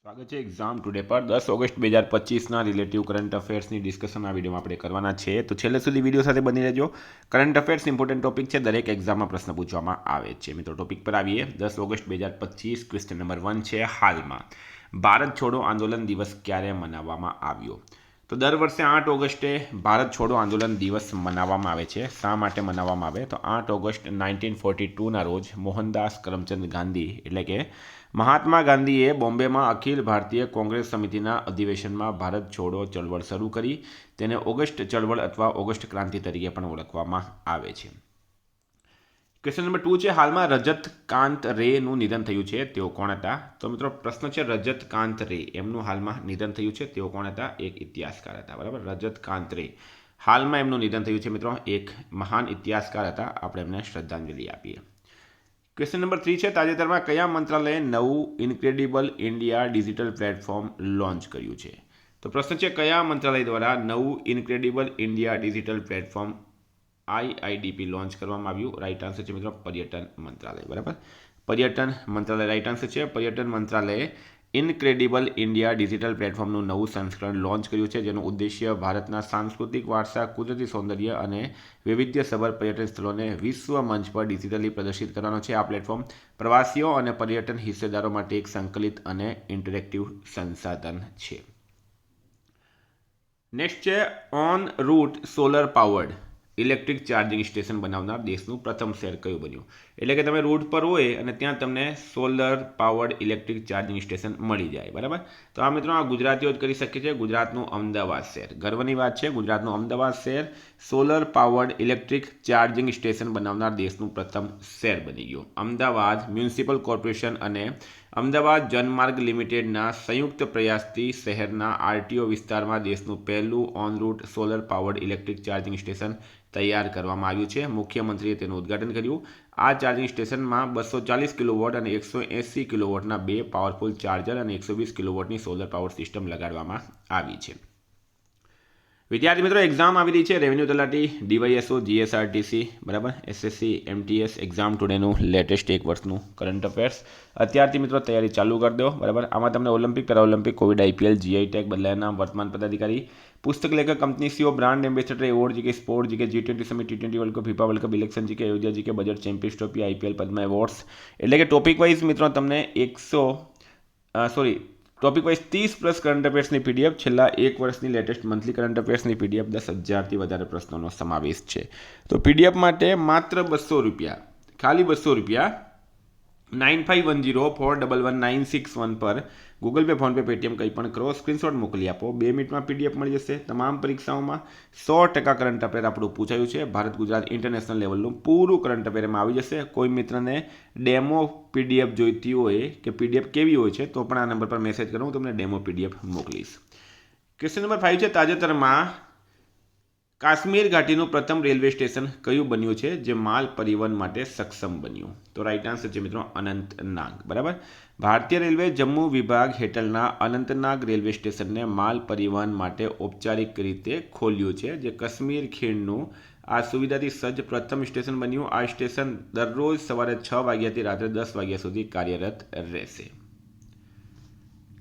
સ્વાગત છે exam today પર 10 ઓગસ્ટ 2025ના રિલેટિવ કરંટ અફેર્સની ડિસ્કશન આ વિડીયોમાં આપણે કરવાના છે. તો છેલ્લે સુધી વિડીયો સાથે બની રહેજો. કરંટ અફેર્સ ઇમ્પોર્ટન્ટ ટોપિક છે, દરેક એક્ઝામમાં પ્રશ્ન પૂછવામાં આવે છે. મિત્રો ટોપિક પર આવીએ. 10 ઓગસ્ટ 2025 ક્વેશ્ચન નંબર 1 છે. હાલમાં ભારત છોડો આંદોલન દિવસ ક્યારે મનાવવામાં આવ્યો? તો દર વર્ષે 8 ઓગસ્ટે ભારત છોડો આંદોલન દિવસ મનાવવામાં આવે છે. શા માટે મનાવવામાં આવે? તો 8 ઓગસ્ટ 1942ના રોજ મોહનદાસ કરમચંદ ગાંધી એટલે કે મહાત્મા ગાંધીએ બોમ્બેમાં અખિલ ભારતીય કોંગ્રેસ સમિતિના અધિવેશનમાં ભારત છોડો ચળવળ શરૂ કરી. તેને ઓગસ્ટ ચળવળ અથવા ઓગસ્ટ ક્રાંતિ તરીકે પણ ઓળખવામાં આવે છે. ક્વેશ્ચન નંબર 2 છે. હાલમાં રજતકાંત રેનું નિધન થયું છે, તેઓ કોણ હતા? તો મિત્રો પ્રશ્ન છે રજતકાંત રે, એમનું હાલમાં નિધન થયું છે, તેઓ કોણ હતા? એક ઇતિહાસકાર હતા. બરાબર, રજતકાંત રે હાલમાં એમનું નિધન થયું છે. મિત્રો એક મહાન ઇતિહાસકાર હતા, આપણે એમને શ્રદ્ધાંજલિ આપીએ. ક્વેશ્ચન નંબર 3 છે. તાજેતરમાં કયા મંત્રાલયે નવું incredible India digital platform launch કર્યું છે? તો પ્રશ્ન છે કયા મંત્રાલય દ્વારા નવું incredible India digital platform IIDP launch કરવામાં આવ્યું? રાઈટ આન્સર છે મિત્રો પર્યટન મંત્રાલય. બરાબર, પર્યટન મંત્રાલય રાઈટ આન્સર છે. પર્યટન મંત્રાલયે ઇન્ક્રેડિબલ ઇન્ડિયા ડિજિટલ પ્લેટફોર્મનું નવું સંસ્કરણ લોન્ચ કર્યું છે, જેનું ઉદ્દેશ્ય ભારતના સાંસ્કૃતિક વારસા, કુદરતી સૌંદર્ય અને વૈવિધ્યસભર પર્યટન સ્થળોને વિશ્વ મંચ પર ડિજિટલી પ્રદર્શિત કરવાનો છે. આ પ્લેટફોર્મ પ્રવાસીઓ અને પર્યટન હિસ્સેદારો માટે એક સંકલિત અને ઇન્ટરેક્ટિવ સંસાધન છે. નેક્સ્ટ છે on route solar powered electric charging station બનાવનાર દેશનું પ્રથમ શહેર કયું બન્યું? એટલે કે તમે રૂટ પર હોય અને ત્યાં તમને solar powered electric charging station મળી જાય. બરાબર, તો આ મિત્રો આ ગુજરાતીઓ જ કરી શકે છે. ગુજરાતનું અમદાવાદ શહેર, ગર્વની વાત છે, ગુજરાતનું અમદાવાદ શહેર solar powered electric charging station બનાવનાર દેશનું પ્રથમ શહેર બની ગયું. અમદાવાદ મ્યુનિસિપલ કોર્પોરેશન અને અમદાવાદ જનમાર્ગ લિમિટેડના સંયુક્ત પ્રયાસથી શહેરના RTO વિસ્તારમાં દેશનું પહેલું on route solar powered electric charging station તૈયાર કરવામાં આવ્યું છે. મુખ્યમંત્રીએ તેનું ઉદ્ઘાટન કર્યું. આ ચાર્જિંગ સ્ટેશનમાં 240 કિલોવોટ અને 180 કિલોવોટના બે પાવરફુલ ચાર્જર અને 120 કિલોવોટની સોલર પાવર સિસ્ટમ લગાડવામાં આવી છે. વિદ્યાર્થી મિત્રો એક્ઝામ આવી રહી છે, રેવન્યુ તલાટી, DYSO, GSRTC, બરાબર, SSC, MTS એક્ઝામ ટુડેનું લેટેસ્ટ એક વર્ષનું કરંટ અફેર્સ અત્યારથી મિત્રો તૈયારી ચાલુ કરી દો. બરાબર, આમાં તમને Olympic, Paralympic, Covid, IPL, GI tag, બદલાયેલા વર્તમાન પદાધિકારી, પુસ્તક લેખક, company CEO, brand ambassador, award GK, sport GK, G20 summit, T20 world cup, FIFA world cup, election GK, Ayodhya GK, budget, champions trophy, IPL, Padma awards, એટલે કે ટોપિક વાઇઝ મિત્રો તમને topic wise 30+ current અફેર્સની PDF, છેલ્લા એક વર્ષની લેટેસ્ટ મંથલી કરંટ અફેર્સની PDF, 10,000થી વધારે પ્રશ્નોનો સમાવેશ છે. તો PDF માટે માત્ર ₹200, ખાલી ₹200 9510411961 પર ગૂગલ પે, ફોનપે, પેટીએમ કંઈ પણ કરો, સ્ક્રીનશોટ મોકલી આપો. 2 મિનિટમાં PDF મળી જશે. તમામ પરીક્ષાઓમાં 100% કરંટ અફેર આપણું પૂછાયું છે. ભારત ગુજરાત ઇન્ટરનેશનલ લેવલનું પૂરું કરંટ અફેરમાં આવી જશે. કોઈ મિત્રને ડેમો PDF જોઈતી હોય કે PDF કેવી હોય છે તો પણ આ નંબર પર મેસેજ કરો, હું તમને ડેમો PDF મોકલીશ. ક્વેશ્ચન નંબર 5 છે. તાજેતરમાં કાશ્મીર ઘાટીનું પ્રથમ રેલવે સ્ટેશન કયું બન્યું છે જે માલ પરિવહન માટે સક્ષમ બન્યું? તો રાઈટ આન્સર છે મિત્રો અનંતનાગ. બરાબર, ભારતીય રેલવે જમ્મુ વિભાગ હેઠળના અનંતનાગ રેલવે સ્ટેશનને માલ પરિવહન માટે ઔપચારિક રીતે ખોલ્યું છે, જે કાશ્મીર ખીણનું આ સુવિધાથી સજ્જ પ્રથમ સ્ટેશન બન્યું. આ સ્ટેશન દરરોજ સવારે 6 વાગ્યાથી રાત્રે 10 વાગ્યા સુધી કાર્યરત રહેશે.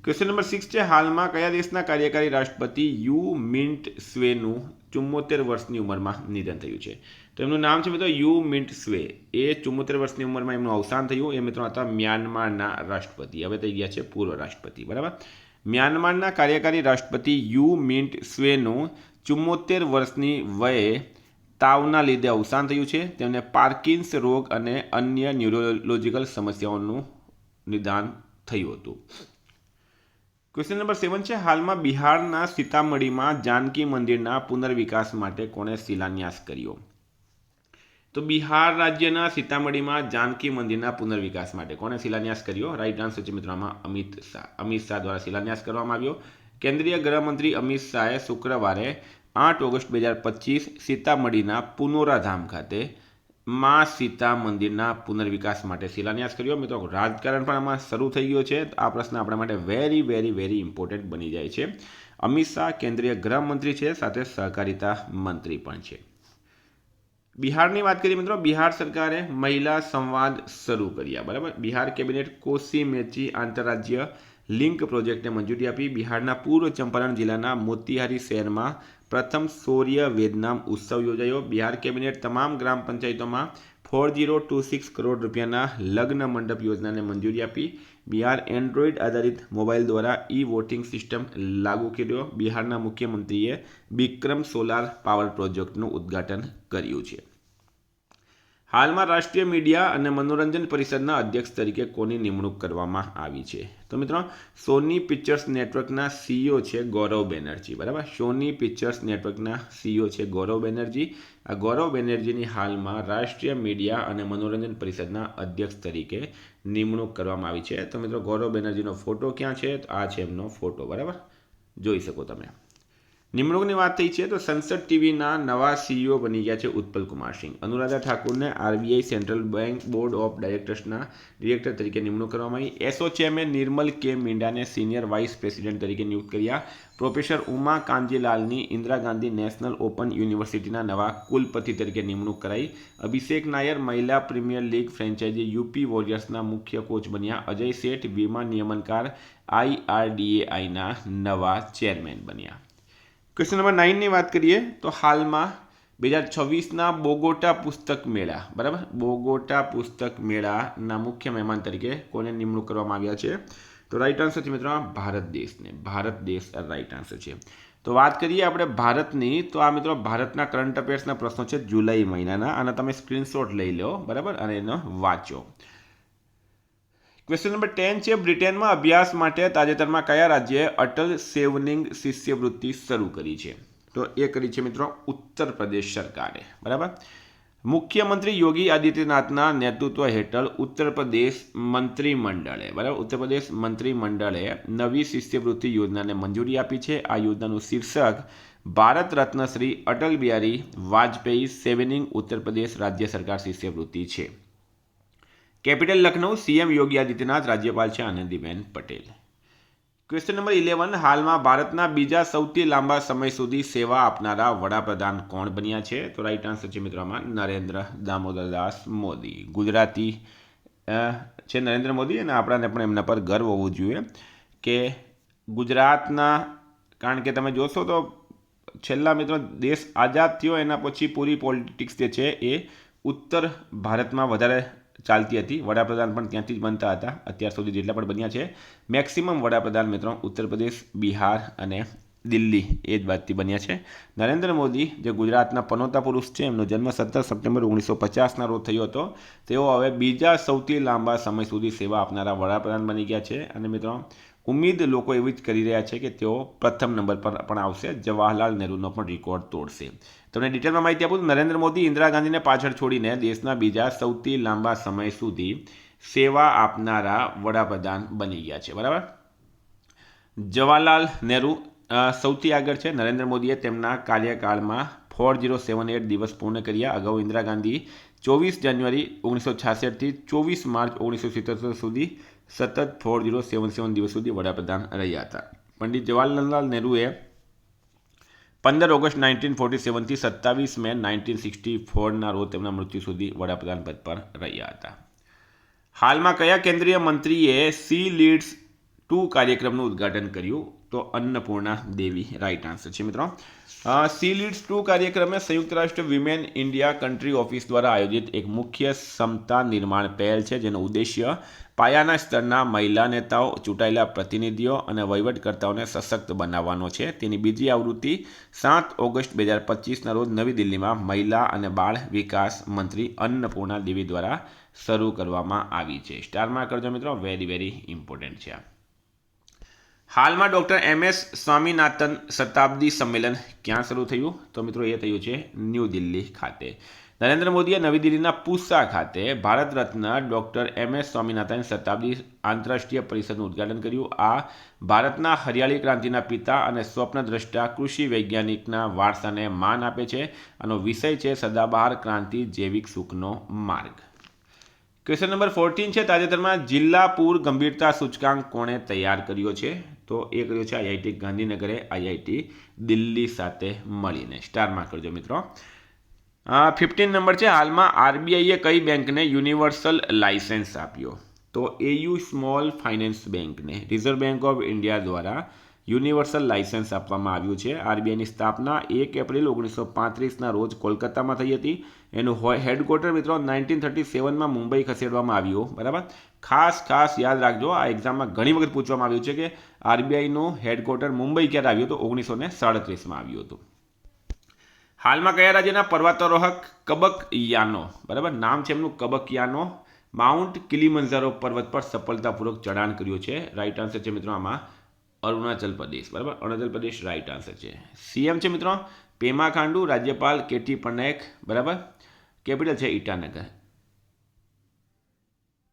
ક્વેશ્ચન નંબર 6 છે. હાલમાં કયા દેશના કાર્યકારી રાષ્ટ્રપતિ યુ મિન્ટ સ્વેનું 74 વર્ષની ઉંમરમાં નિધન થયું છે? તો એમનું નામ છે મિત્રો યુ મિન્ટ સ્વે. એ 74 વર્ષની ઉંમરમાં એમનું અવસાન થયું. એ મિત્રો હતા મ્યાનમારના રાષ્ટ્રપતિ, હવે થઈ ગયા છે પૂર્વ રાષ્ટ્રપતિ. બરાબર, મ્યાનમારના કાર્યકારી રાષ્ટ્રપતિ યુ મિન્ટ સ્વેનું 74 વર્ષની વયે તાવના લીધે અવસાન થયું છે. તેમને પાર્કિન્સ રોગ અને અન્ય ન્યુરોલોજિકલ સમસ્યાઓનું નિદાન થયું હતું. ક્વેશ્ચન નંબર 7 છે. હાલમાં બિહારના સીતામઢીમાં જાનકી મંદિરના પુનર્વિકાસ માટે કોણે શિલાન્યાસ કર્યો? તો બિહાર રાજ્યના સીતામઢીમાં જાનકી મંદિરના પુનર્વિકાસ માટે કોણે શિલાન્યાસ કર્યો? રાઈટ આન્સર છે મિત્રો આમાં અમિત શાહ. અમિત શાહ દ્વારા શિલાન્યાસ કરવામાં આવ્યો. કેન્દ્રીય ગૃહમંત્રી અમિત શાહે શુક્રવારે 8 ઓગસ્ટ 2025 સીતામઢીના પુનોરાધામ ખાતે માં સીતા મંદિરના પુનર્વિકાસ માટે શિલાન્યાસ કર્યો. મિત્રો રાજકારણ પણ આમાં શરૂ થઈ ગયો છે. આ પ્રશ્ન આપણા માટે વેરી વેરી વેરી ઇમ્પોર્ટન્ટ બની જાય છે. અમિત શાહ કેન્દ્રીય ગૃહમંત્રી છે, સાથે સહકારિતા મંત્રી પણ છે. બિહારની વાત કરીએ મિત્રો, બિહાર સરકારે મહિલા સંવાદ શરૂ કર્યા. બરાબર, બિહાર કેબિનેટ કોસી મેચી આંતરરાજ્ય લિંક પ્રોજેક્ટને મંજૂરી આપી. બિહારના પૂર્વ ચંપારણ જિલ્લાના મોતિહારી શહેરમાં પ્રથમ સૂર્ય વેદનામ ઉત્સવ યોજાયો. બિહાર કેબિનેટ તમામ ગ્રામ પંચાયતોમાં 4026 કરોડ રૂપિયાના લગ્ન મંડપ યોજનાને મંજૂરી આપી. બિહાર એન્ડ્રોઇડ આધારિત મોબાઈલ દ્વારા વોટિંગ સિસ્ટમ લાગુ કર્યો. બિહારના મુખ્યમંત્રીએ બિક્રમ સોલાર પાવર પ્રોજેક્ટનું ઉદ્ઘાટન કર્યું છે. હાલમાં રાષ્ટ્રીય મીડિયા અને મનોરંજન પરિષદના અધ્યક્ષ તરીકે કોની નિમણૂક કરવામાં આવી છે? તો મિત્રો સોની પિક્ચર્સ નેટવર્કના સીઈઓ છે ગૌરવ બેનર્જી. બરાબર, સોની પિક્ચર્સ નેટવર્કના સીઈઓ છે ગૌરવ બેનર્જી. આ ગૌરવ બેનર્જીની હાલમાં રાષ્ટ્રીય મીડિયા અને મનોરંજન પરિષદના અધ્યક્ષ તરીકે નિમણૂક કરવામાં આવી છે. તો મિત્રો ગૌરવ બેનર્જીનો ફોટો ક્યાં છે? તો આ છે એમનો ફોટો. બરાબર, જોઈ શકો તમે. નિમણૂકની વાત થઈ છે તો સંસદ ટીવીના નવા સીઈઓ બની ગયા છે ઉત્પલ કુમાર સિંહ. અનુરાધા ઠાકુરને RBI central bank board of ડાયરેક્ટર્સના ડિરેક્ટર તરીકે નિમણૂક કરવામાં આવી. એસોચેમે નિર્મલ કે મીંડાને સિનિયર વાઇસ પ્રેસિડેન્ટ તરીકે નિયુક્ત કર્યા. પ્રોફેસર ઉમા કાંજીલાલની ઇન્દિરા ગાંધી નેશનલ ઓપન યુનિવર્સિટીના નવા કુલપતિ તરીકે નિમણૂક કરાઈ. અભિષેક નાયર મહિલા પ્રીમિયર લીગ ફ્રેન્ચાઇઝી યુપી વોરિયર્સના મુખ્ય કોચ બન્યા. અજય શેઠ વીમા નિયમનકાર IRDAIના નવા ચેરમેન બન્યા. ક્વેશ્ચન નંબર 9ની વાત કરીએ તો હાલમાં 2026ના બોગોટા પુસ્તક મેળા, બરાબર, બોગોટા પુસ્તક મેળાના મુખ્ય મહેમાન તરીકે કોને નિમણૂક કરવામાં આવ્યા છે? તો રાઈટ આન્સર છે મિત્રો ભારત દેશને. ભારત દેશ રાઈટ આન્સર છે. તો વાત કરીએ આપણે ભારતની, તો આ મિત્રો ભારતના કરંટ અફેર્સના પ્રશ્નો છે જુલાઈ મહિનાના, અને તમે સ્ક્રીનશોટ લઈ લો, બરાબર, અને એનો વાંચો. ક્વેશ્ચન નંબર 10 છે બ્રિટનમાં અભ્યાસ માટે તાજેતરમાં કયા રાજ્યએ અટલ સેવનિંગ શિષ્યવૃત્તિ શરૂ કરી છે? તો એ કરી છે મિત્રો ઉત્તર પ્રદેશ સરકારે. બરાબર, મુખ્યમંત્રી યોગી આદિત્યનાથના નેતૃત્વ હેઠળ ઉત્તર પ્રદેશ મંત્રીમંડળે, બરાબર, ઉત્તર પ્રદેશ મંત્રીમંડળે નવી શિષ્યવૃત્તિ યોજનાને મંજૂરી આપી છે. આ યોજનાનું શીર્ષક ભારત રત્ન શ્રી અટલ બિહારી વાજપેયી સેવનિંગ ઉત્તર પ્રદેશ રાજ્ય સરકાર શિષ્યવૃત્તિ છે. કેપિટલ લખનઉ, સીએમ યોગી આદિત્યનાથ, રાજ્યપાલ છે આનંદીબેન પટેલ. ક્વેશ્ચન નંબર 11 હાલમાં ભારતના બીજા સૌથી લાંબા સમય સુધી સેવા આપનારા વડાપ્રધાન કોણ બન્યા છે? તો રાઈટ આન્સર છે મિત્રો આમાં નરેન્દ્ર દામોદરદાસ મોદી. ગુજરાતી છે નરેન્દ્ર મોદી, અને આપણાને પણ એમના પર ગર્વ હોવું જોઈએ કે ગુજરાતના, કારણ કે તમે જોશો તો છેલ્લા મિત્રો દેશ આઝાદ થયો એના પછી પૂરી પોલિટિક્સ જે છે એ ઉત્તર ભારતમાં વધારે ચાલતી હતી. વડાપ્રધાન પણ ત્યાંથી જ બનતા હતા. અત્યાર સુધી જેટલા પણ બન્યા છે મેક્સિમમ વડાપ્રધાન મિત્રો ઉત્તર પ્રદેશ, બિહાર અને દિલ્હી એ જ બાજથી બન્યા છે. નરેન્દ્ર મોદી જે ગુજરાતના પનોતા પુરુષ છે, એમનો જન્મ 17 સપ્ટેમ્બર 1950ના રોજ થયો હતો. તેઓ હવે બીજા સૌથી લાંબા સમય સુધી સેવા આપનારા વડાપ્રધાન બની ગયા છે. અને મિત્રો ઉમ્મીદ લોકો એવી જ કરી રહ્યા છે કે તેઓ પ્રથમ નંબર પર પણ આવશે. જવાહરલાલ નહેરુનો પણ રેકોર્ડ તોડશે. તમને ડિટેલમાં માહિતી આપું તો નરેન્દ્ર મોદી ઇન્દિરા ગાંધીને પાછળ છોડીને દેશના બીજા સૌથી લાંબા સમય સુધી સેવા આપનારા વડાપ્રધાન બની ગયા છે. બરાબર, જવાહરલાલ નહેરુ સૌથી આગળ છે. નરેન્દ્ર મોદીએ તેમના કાર્યકાળમાં 4078 દિવસ પૂર્ણ કર્યા. અગાઉ ઇન્દિરા ગાંધી 24 જાન્યુઆરી 1966થી 24 માર્ચ 1977 સુધી સતત 4077 દિવસ સુધી વડાપ્રધાન રહ્યા હતા. પંડિત જવાહરલાલ નહેરુએ 15 ઓગસ્ટ 1947થી 27 મે 1964ના રોજ તેમના મૃત્યુ સુધી વડાપ્રધાન પદ પર રહ્યા હતા. હાલમાં કયા કેન્દ્રીય મંત્રીએ સી લીડ્સ 2 કાર્યક્રમનું ઉદ્ઘાટન કર્યું? તો અન્નપૂર્ણા દેવી રાઈટ આન્સર છે મિત્રો. સી લીડ્સ 2 કાર્યક્રમે સંયુક્ત રાષ્ટ્ર વિમેન ઇન્ડિયા કન્ટ્રી ઓફિસ દ્વારા આયોજિત એક મુખ્ય ક્ષમતા નિર્માણ પહેલ છે, જેનો ઉદ્દેશ્ય પાયાના સ્તરના મહિલા નેતાઓ, ચૂંટાયેલા પ્રતિનિધિઓ અને વહીવટકર્તાઓને સશક્ત બનાવવાનો છે. તેની બીજી આવૃત્તિ 7 ઓગસ્ટ 2025ના રોજ નવી દિલ્હીમાં મહિલા અને બાળ વિકાસ મંત્રી અન્નપૂર્ણા દેવી દ્વારા શરૂ કરવામાં આવી છે. સ્ટારમાં કરજો મિત્રો, વેરી ઇમ્પોર્ટન્ટ છે. હાલમાં ડૉક્ટર MS સ્વામીનાથન શતાબ્દી સંમેલન ક્યાં શરૂ થયું? તો મિત્રો એ થયું છે ન્યૂ દિલ્હી ખાતે. નરેન્દ્ર મોદીએ નવી દિલ્હીના પૂસા ખાતે ભારત રત્ન ડૉક્ટર MS સ્વામીનાથન શતાબ્દી આંતરરાષ્ટ્રીય પરિષદનું ઉદ્ઘાટન કર્યું. આ ભારતના હરિયાળી ક્રાંતિના પિતા અને સ્વપ્નદ્રષ્ટા કૃષિ વૈજ્ઞાનિકના વારસાને માન આપે છે. આનો વિષય છે સદાબહાર ક્રાંતિ, જૈવિક સુખનો માર્ગ. ક્વેશ્ચન નંબર 14 છે તાજેતરમાં જિલ્લા પૂર ગંભીરતા સૂચકાંક કોણે તૈયાર કર્યો છે? તો એ કર્યો છે IIT ગાંધીનગરે IIT દિલ્હી સાથે મળીને. સ્ટારમાં કરજો મિત્રો. 15 નંબર છે હાલમાં RBIએ કઈ બેંકને યુનિવર્સલ લાયસન્સ આપ્યો? તો એયુ સ્મોલ ફાઇનાન્સ બેંકને રિઝર્વ બેંક ઓફ ઇન્ડિયા દ્વારા યુનિવર્સલ લાઇસન્સ આપવામાં આવ્યું છે. આરબીઆઈની સ્થાપના 1 એપ્રિલ 1935ના રોજ કોલકાતામાં થઈ હતી. એનું હેડક્વાર્ટર મિત્રો 1937માં મુંબઈ ખસેડવામાં આવ્યું. બરાબર, ખાસ યાદ રાખજો, આ એક્ઝામમાં ઘણી વખત પૂછવામાં આવ્યું છે કે આરબીઆઈનું હેડક્વાર્ટર મુંબઈ ક્યારે આવ્યું હતું? 1937માં આવ્યું હતું. હાલમાં કયા રાજ્યના પર્વતારોહક કબકયાનો, બરાબર નામ છે એમનું કબકયાનો, માઉન્ટ કિલીમંજારો પર્વત પર સફળતાપૂર્વક ચઢાણ કર્યું છે? રાઈટ આન્સર છે મિત્રો આમાં અરુણાચલ પ્રદેશ. બરાબર, અરુણાચલ પ્રદેશ રાઈટ આન્સર છે. સીએમ છે મિત્રો પેમા ખાંડુ, રાજ્યપાલ કેટી પન્નાયક. બરાબર, કેપિટલ છે ઈટાનગર.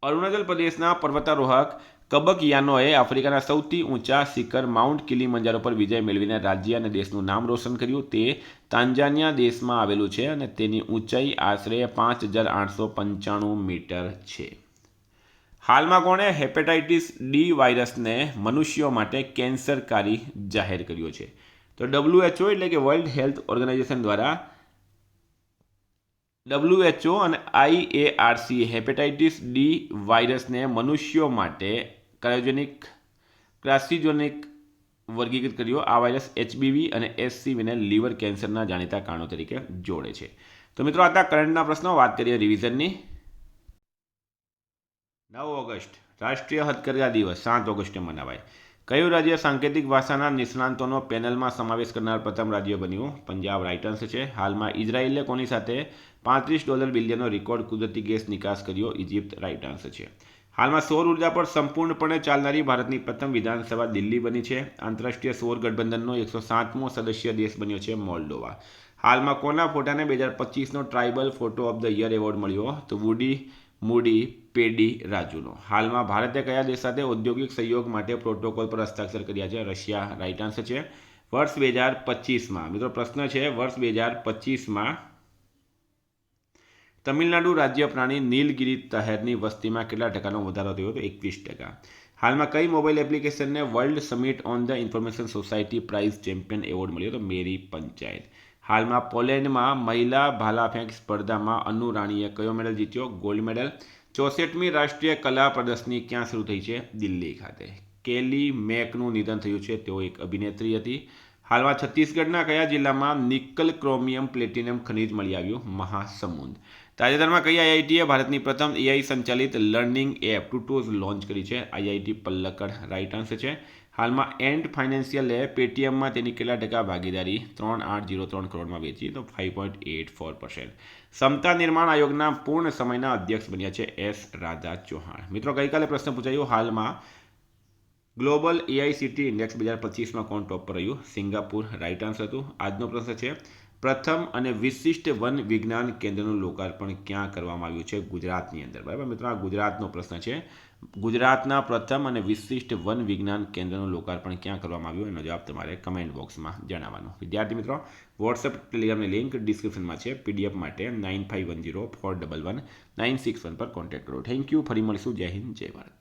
અરુણાચલ પ્રદેશના પર્વતારોહક કબકયાનોએ આફ્રિકાના સૌથી ઊંચા શિખર માઉન્ટ કિલીમંજારો પર વિજય મેળવીને રાજ્ય અને દેશનું નામ રોશન કર્યું. તે તાંજાનિયા દેશમાં આવેલું છે અને તેની ઊંચાઈ આશરે 5895 મીટર છે. હાલમાં કોણે હેપેટાઇટિસ ડી વાયરસને મનુષ્યો માટે કેન્સરકારી જાહેર કર્યો છે? તો WHO એટલે કે વર્લ્ડ હેલ્થ ઓર્ગેનાઇઝેશન દ્વારા WHO અને IARC હેપેટાઇટિસ ડી વાયરસને મનુષ્યો માટે ક્રાસિજોનિક વર્ગીકૃત કર્યો. આ વાયરસ HBV અને HCVને લીવર કેન્સરના જાણીતા કારણો તરીકે જોડે છે. તો મિત્રો આ કરંટના પ્રશ્નો. વાત કરીએ રિવિઝનની. 9 ઓગસ્ટ રાષ્ટ્રીય હથકરઘા દિવસ 7 ઓગસ્ટે મનાવાય. કયું રાજ્ય સાંકેતિક ભાષાના નિષ્ણાંતોનો પેનલમાં સમાવેશ કરનાર પ્રથમ રાજ્ય બન્યું? પંજાબ રાઈટ આન્સર છે. હાલમાં ઇઝરાયેલે કોની સાથે $35 બિલિયનનો રેકોર્ડ કુદરતી ગેસ નિકાસ કર્યો? ઇજિપ્ત રાઈટ આન્સર છે. હાલમાં સૌર ઉર્જા પર સંપૂર્ણપણે ચાલનારી ભારતની પ્રથમ વિધાનસભા દિલ્હી બની છે. આંતરરાષ્ટ્રીય સૌર ગઠબંધનનો 107મો સદસ્ય દેશ બન્યો છે મોલ્ડોવા. હાલમાં કોના ફોટાને 2025નો tribal photo of the year award મળ્યો? તો મૂડી પેડી રાજુનો. હાલમાં ભારતે કયા દેશ સાથે ઔદ્યોગિક સહયોગ માટે પ્રોટોકોલ પર હસ્તાક્ષર કર્યા છે? રશિયા રાઈટ આન્સર છે. વર્ષ 2025માં મિત્રો પ્રશ્ન છે, વર્ષ 2025માં તમિલનાડુ રાજ્ય પ્રાણી નીલગિરી તહેરની વસ્તીમાં કેટલા ટકાનો વધારો થયો? તો 21%. હાલમાં કઈ મોબાઈલ એપ્લિકેશનને world summit on the information society prize champion award મળ્યો? તો મેરી પંચાયત. હાલમાં પોલેન્ડમાં મહિલા ભાલાફેંક સ્પર્ધામાં અનુ રાણીએ કયો મેડલ જીત્યો? Gold medal. 64મી રાષ્ટ્રીય કલા પ્રદર્શની ક્યાં શરૂ થઈ છે? દિલ્હી ખાતે. કેલી મેકનું નિધન થયું છે. તેઓ એક અભિનેત્રી હતી. હાલમાં છત્તીસગઢના કયા જિલ્લામાં નિકલ ક્રોમિયમ પ્લેટિનમ ખનિજ મળી આવ્યું? મહાસમુંદ. તાજેતરમાં કઈ આઈઆઈટીએ ભારતની પ્રથમ AI સંચાલિત લર્નિંગ એપ ટુટોઝ લોન્ચ કરી છે? આઈઆઈટી પલ્લકડ રાઈટ આન્સર છે. હાલમાં એન્ટ ફાઇનાન્શિયલે પેટીએમમાં તેની કેટલા ટકા ભાગીદારી 3803 કરોડમાં વેચી? તો 5.84%. સમતા નિર્માણ આયોગના પૂર્ણ સમયના અધ્યક્ષ બન્યા છે S રાધા ચૌહાણ. મિત્રો ગઈકાલે પ્રશ્ન પૂછાયો, હાલમાં ગ્લોબલ AICTE ઇન્ડેક્સ 2025માં કોણ ટોપ પર રહ્યું? સિંગાપુર રાઈટ આન્સર હતું. આજનો પ્રશ્ન છે, પ્રથમ અને વિશિષ્ટ વન વિજ્ઞાન કેન્દ્રનું લોકાર્પણ ક્યાં કરવામાં આવ્યું છે? ગુજરાતની અંદર. બરાબર મિત્રો, આ ગુજરાતનો પ્રશ્ન છે. ગુજરાતના પ્રથમ અને વિશિષ્ટ વન વિજ્ઞાન કેન્દ્રનું લોકાર્પણ ક્યાં કરવામાં આવ્યું? એનો જવાબ તમારે કમેન્ટ બોક્સમાં જણાવવાનો. વિદ્યાર્થી મિત્રો, વોટ્સએપ ટેલિગ્રામની લિંક ડિસ્ક્રિપ્શનમાં છે. PDF માટે 9510411961 પર કોન્ટેક્ટ કરો. Thank you. ફરી મળીશું. જય હિન્દ, જય ભારત.